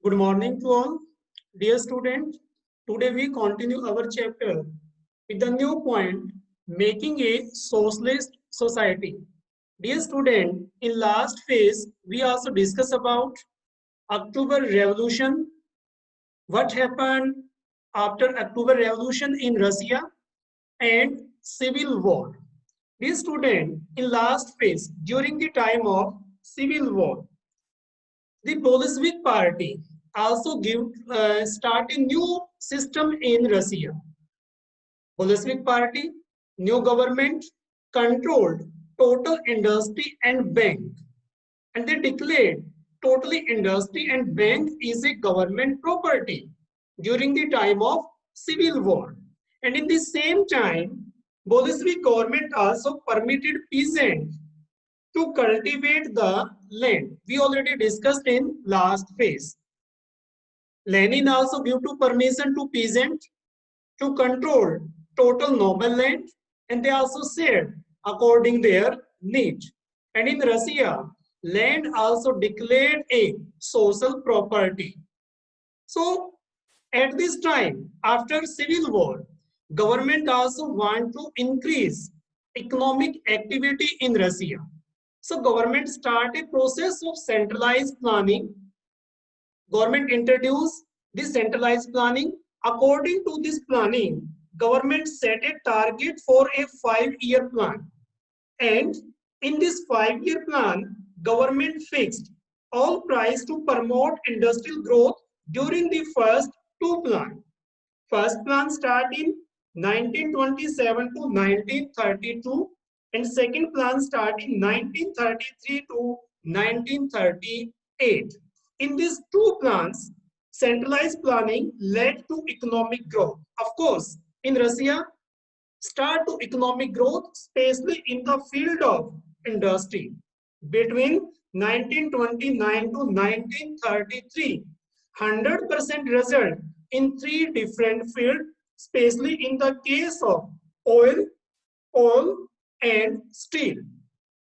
Good morning to all. Dear student, today we continue our chapter with the new point, making a socialist society. Dear student, in last phase, we also discussed about October Revolution, what happened after October Revolution in Russia and Civil War. Dear student, in last phase, during the time of Civil War, the Bolshevik Party also start a new system in Russia. Bolshevik Party, new government controlled total industry and bank, and they declared totally industry and bank is a government property during the time of Civil War. And in the same time, Bolshevik government also permitted peasants to cultivate the land. We already discussed in last phase. Lenin also gave to permission to peasants to control total noble land, and they also shared according their need. And in Russia, land also declared a social property. So at this time, after Civil War, government also want to increase economic activity in Russia. So government start a process of centralized planning. Government introduced this centralized planning. According to this planning, government set a target for a 5-year plan. And in this 5-year plan, government fixed all price to promote industrial growth during the first two plans. First plan started in 1927 to 1932 and second plan started in 1933 to 1938. In these two plans, centralized planning led to economic growth. Of course, in Russia, start to economic growth, especially in the field of industry. Between 1929 to 1933, 100% result in three different fields, especially in the case of oil, coal, and steel.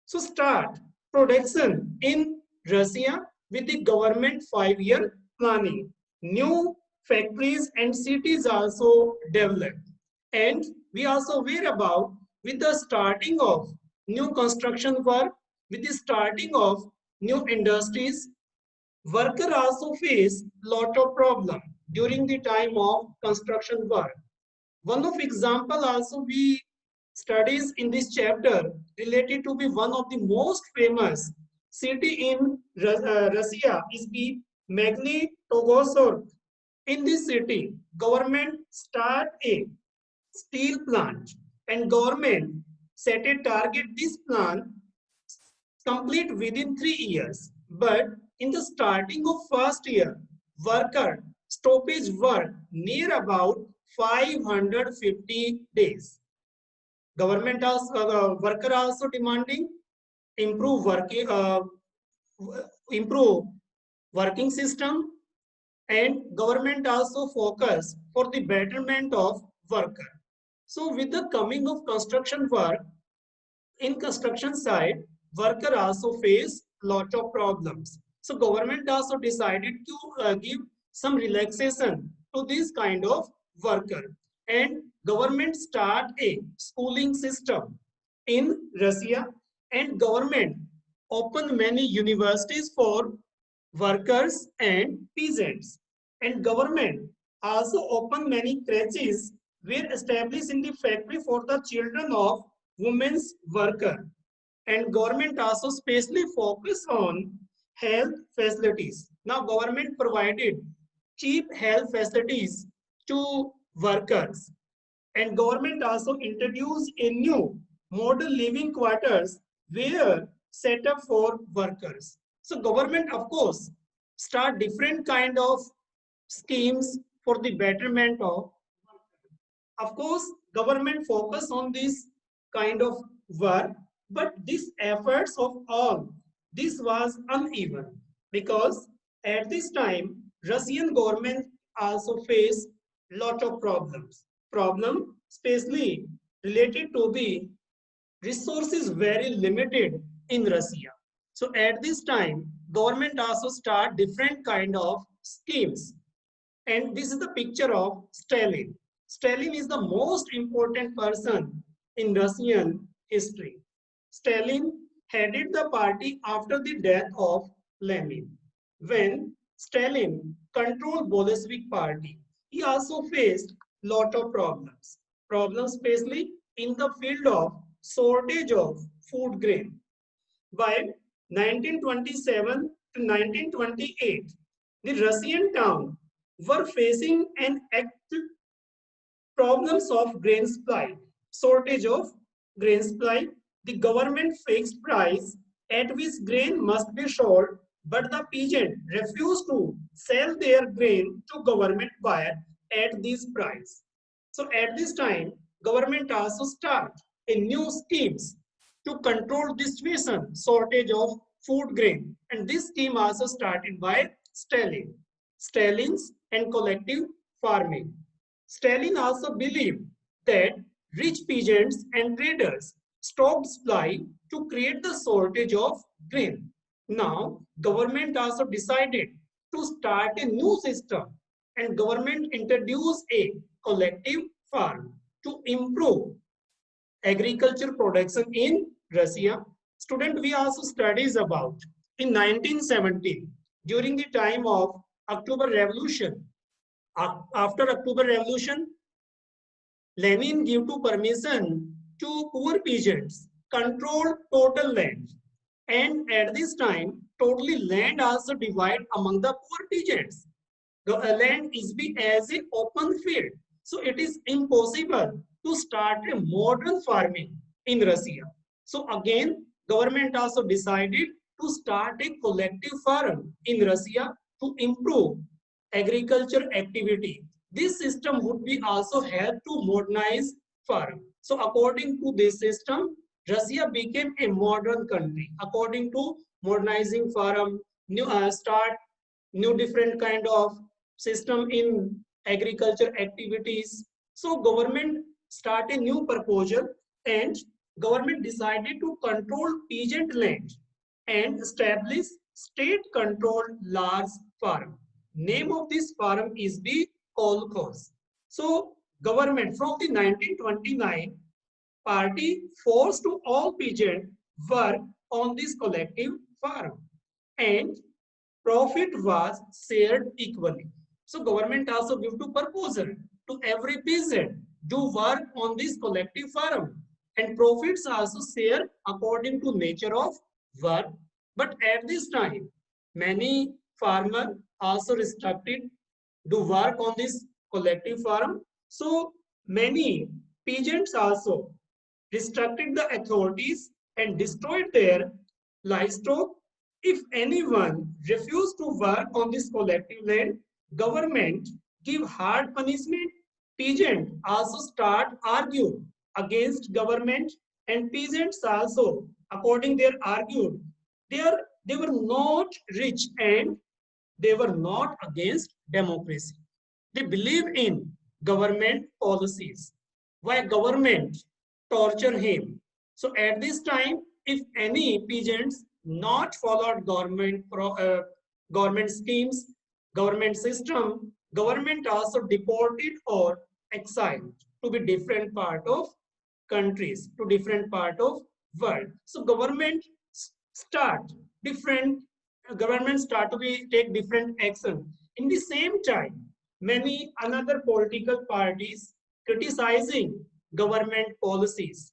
So start production in Russia with the government 5-year planning. New factories and cities also developed. And we also aware about with the starting of new construction work, with the starting of new industries, worker also face lot of problem during the time of construction work. One of example also we studies in this chapter related to be one of the most famous city in Russia is the Magnitogorsk. In this city, government start a steel plant and government set a target this plant complete within 3 years. But in the starting of first year, worker stoppage work near about 550 days. Government also, worker also demanding improve working, improve working system, and government also focus for the betterment of worker. So with the coming of construction work, in construction side, worker also face lot of problems. So government also decided to give some relaxation to this kind of worker, and government start a schooling system in Russia, and government open many universities for workers and peasants, and government also open many creches were established in the factory for the children of women's worker, and government also specially focus on health facilities. Now government provided cheap health facilities to workers, and government also introduced a new model living quarters were set up for workers. So government of course start different kind of schemes for the betterment of course, government focus on this kind of work, but these efforts of all, this was uneven because at this time, Russian government also faced lot of problems. Problem especially related to the resources very limited in Russia. So at this time, government also start different kind of schemes. And this is the picture of Stalin. Stalin is the most important person in Russian history. Stalin headed the party after the death of Lenin. When Stalin controlled Bolshevik party, he also faced lot of problems. Problems especially in the field of shortage of food grain. By 1927 to 1928, the Russian town were facing an active problems of grain supply, shortage of grain supply, the government fixed price at which grain must be sold, but the peasant refused to sell their grain to government buyer at this price. So at this time, government also start a new schemes to control this situation, shortage of food grain. And this scheme also started by Stalin. Stalin's and collective farming. Stalin also believed that rich peasants and traders stopped supply to create the shortage of grain. Now, government also decided to start a new system and government introduced a collective farm to improve agriculture production in Russia. Student, we also studies about in 1917 during the time of October Revolution. After October Revolution, Lenin gave to permission to poor peasants control total land. And at this time, totally land also divided among the poor peasants. The land is be as an open field. So it is impossible to start a modern farming in Russia. So again, government also decided to start a collective farm in Russia to improve agriculture activity. This system would be also help to modernize farm. So according to this system, Russia became a modern country. According to modernizing farm, new start new different kind of system in agriculture activities. So government start a new proposal and government decided to control peasant land and establish state controlled large farm. Name of this farm is the kolkhoz. So government from the 1929 party forced to all peasant work on this collective farm and profit was shared equally. So government also give to proposal to every peasant do work on this collective farm and profits also share according to nature of work. But at this time, many farmer also restricted do work on this collective farm. So many peasants also restricted the authorities and destroyed their livestock. If anyone refused to work on this collective land, government give hard punishment. Peasants also start argue against government and peasants also, according their argued, they were not rich and they were not against democracy. They believe in government policies. Why government torture him? So at this time, if any peasants not followed government schemes, government system, government also deported or exiled to be different part of countries, to different part of world. So start different government start to be take different action. In the same time, many another political parties criticizing government policies.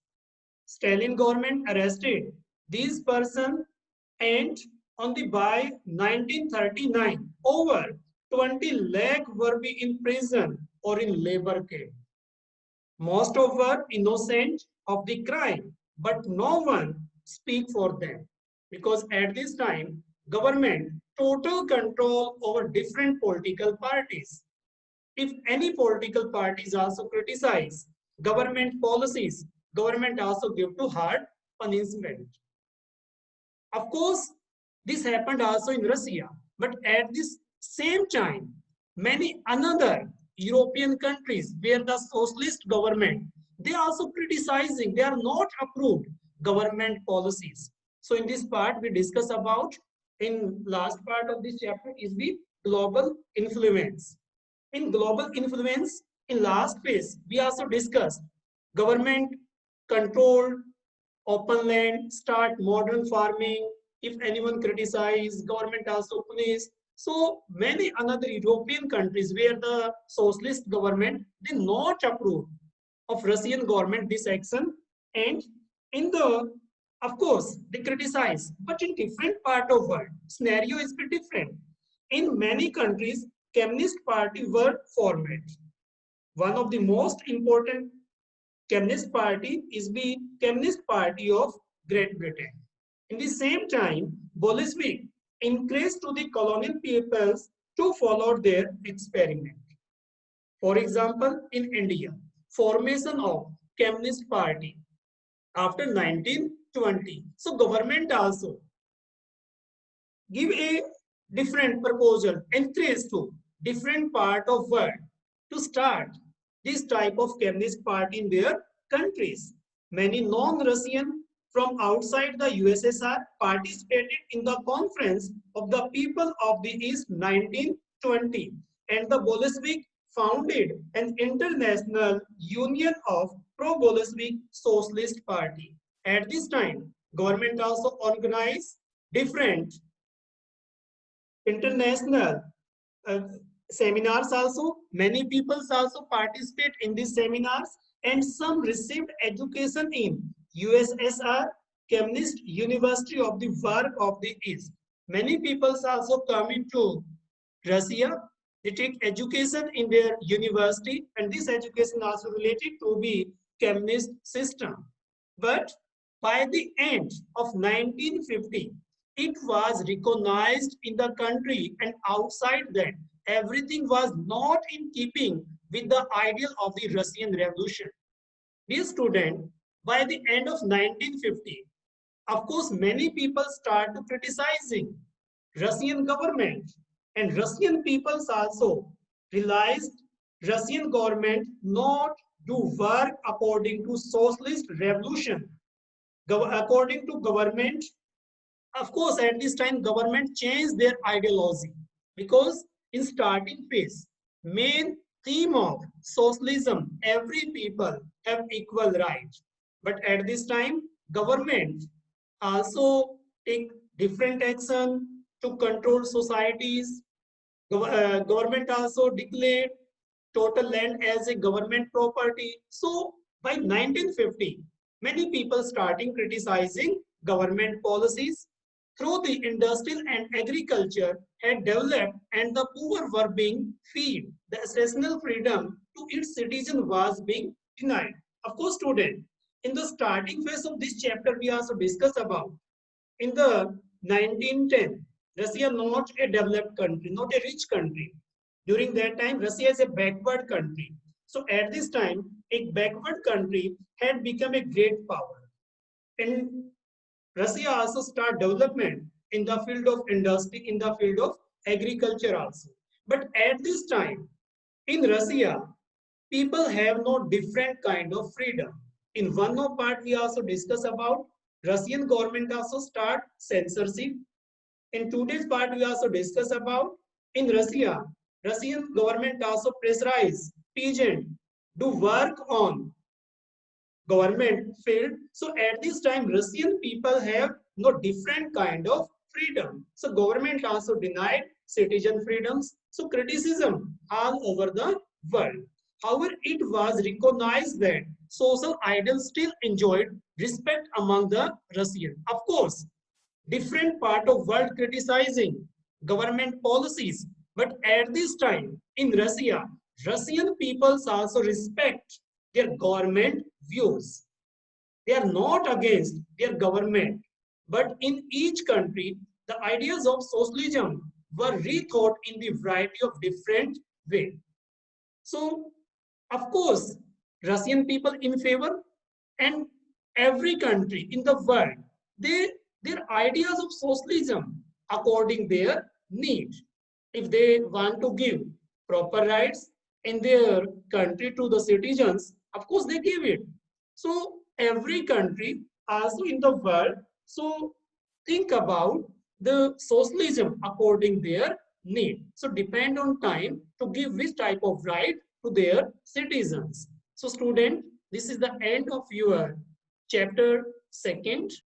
Stalin government arrested these persons and on the by 1939 over 20 lakh were be in prison or in labor camp. Most of were innocent of the crime, but no one speak for them because at this time government total control over different political parties. If any political parties also criticize government policies, government also give to hard punishment. Of course, this happened also in Russia, but at this same time, many another European countries where the socialist government, they also criticizing, they are not approved government policies. So in this part, we discuss about, in last part of this chapter is the global influence. In global influence, in last phase, we also discussed government controlled open land, start modern farming. If anyone criticize, government also punish. So many another European countries where the socialist government did not approve of Russian government this action, and in the of course they criticize, but in different part of world scenario is bit different. In many countries, Communist Party were formed. One of the most important Communist Party is the Communist Party of Great Britain. In the same time, Bolshevik encouraged to the colonial peoples to follow their experiment. For example, in India, formation of Communist Party after 1920. So government also give a different proposal, encourage to different part of world to start this type of communist party in their countries. Many non-Russian from outside the USSR participated in the conference of the people of the East 1920, and the Bolshevik founded an international union of pro-Bolshevik socialist party. At this time, government also organized different international uh, seminars also. Many people also participate in these seminars, and some received education in USSR, Communist University of the Work of the East. Many people also come into Russia. They take education in their university, and this education also related to the communist system. But by the end of 1950, it was recognized in the country and outside that everything was not in keeping with the ideal of the Russian Revolution. Dear student, by the end of 1950, of course, many people start to criticizing Russian government, and Russian peoples also realized Russian government not do work according to socialist revolution. According to government, of course, at this time, government changed their ideology because in starting phase, main theme of socialism, every people have equal rights. But at this time, government also take different action to control societies. Government also declared total land as a government property. So by 1950, many people starting criticizing government policies through the industrial and agriculture had developed and the poor were being fed. The essential freedom to its citizen was being denied. Of course, student, in the starting phase of this chapter, we also discuss about in the 1910, Russia not a developed country, not a rich country. During that time, Russia is a backward country. So at this time, a backward country had become a great power. And Russia also start development in the field of industry, in the field of agriculture also. But at this time, in Russia, people have no different kind of freedom. In one of part, we also discuss about Russian government also start censorship. In today's part, we also discuss about in Russia, Russian government also pressurize peasant to work on government field. So at this time, Russian people have no different kind of freedom. So government also denied citizen freedoms. So criticism all over the world. However, it was recognized that social ideals still enjoyed respect among the Russian. Of course, different part of world criticizing government policies. But at this time in Russia, Russian peoples also respect their government views. They are not against their government. But in each country, the ideas of socialism were rethought in the variety of different ways. So, of course, Russian people in favor, and every country in the world, they their ideas of socialism according their need. If they want to give proper rights in their country to the citizens, of course they give it. So every country also in the world, so think about the socialism according their need. So depend on time to give which type of right to their citizens. So student, this is the end of your chapter second.